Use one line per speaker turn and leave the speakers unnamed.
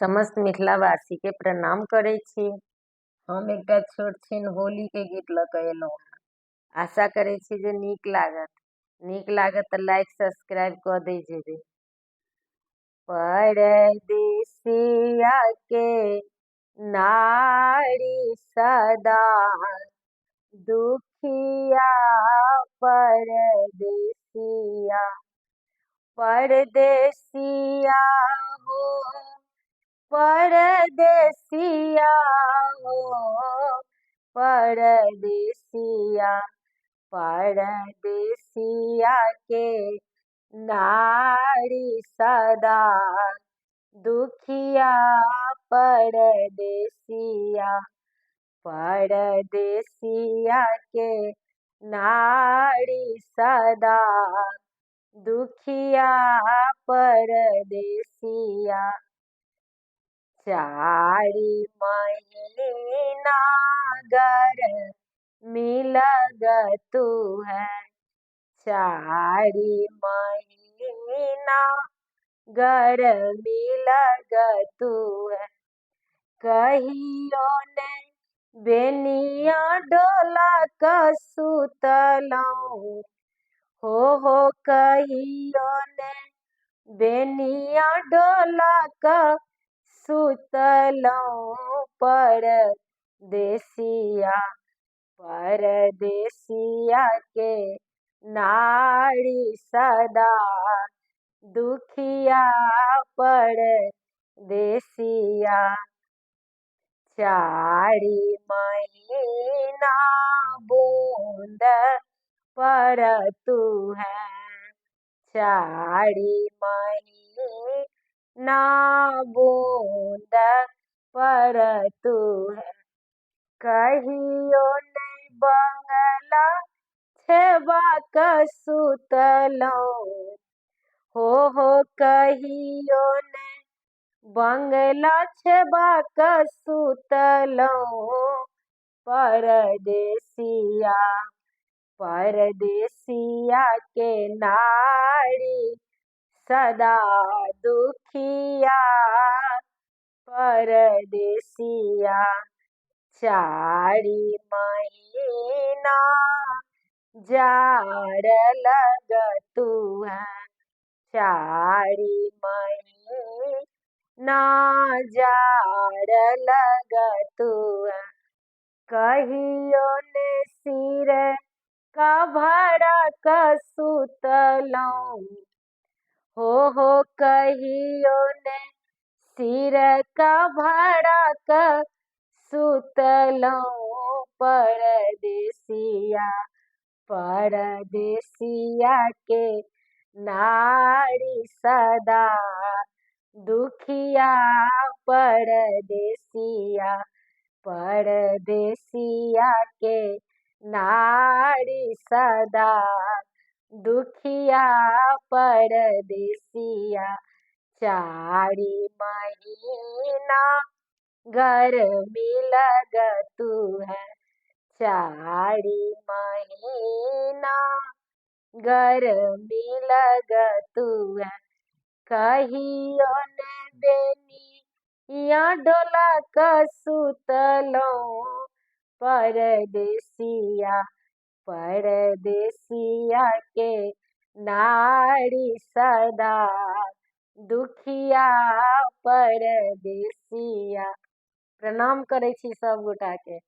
समस्त मिथिलावासी के प्रणाम करे छी। हम एकटा छोट छिन होली के गीत लऽ कऽ एलहुँ हँ। आशा करे छी जे नीक लागत तऽ लाइक सब्सक्राइब कऽ दै जेबै। परदेसिया के नारी सदा दुखिया, परदेसिया परदेसिया हो, परदेसिया हो, परदेसिया परदेसिया के नारी सदा दुखिया, परदेसिया परदेसिया के नारी सदा दुखिया, परदेसिया चारि महीना गर्मी लगतु है, चारि महीना गर्मी लगतु है। कहियो ने बेनिया डोला क सुतलौं हो कहियो ने बेनिया डोला क सुतलौं, परदेसिया परदेसिया के नारी सदा दुखिया, परदेसिया चारि महीना बूंद परतु है, चारि महीना बूंद परतु है। कहियो नहीं बंगला छेबा क सुतलौं हो कहियो ने बंगला छेबा क सुतलौं, परदेसिया परदेसिया के नारी सदा दुखिया, परदेसिया चारि महीना जाड़ लगतु है, चारि महीना जाड़ लगतु है। कहियो ने सिर का भरा क सुतलौं हो कहियो ने सिर का भरा क सुतलौं, परदेसिया परदेसिया के नारी सदा दुखिया, परदेसिया परदेसिया के नारी सदा दुखिया, परदेसिया चारि महीना गर्मी लगतु है, चारि महीना गर्मी लगतु है। कहियो ने बेनिया डोला क सुतलौं, परदेसिया परदेसिया के नारी सदा दुखिया, परदेसिया। प्रणाम करे छी सब गोटा के।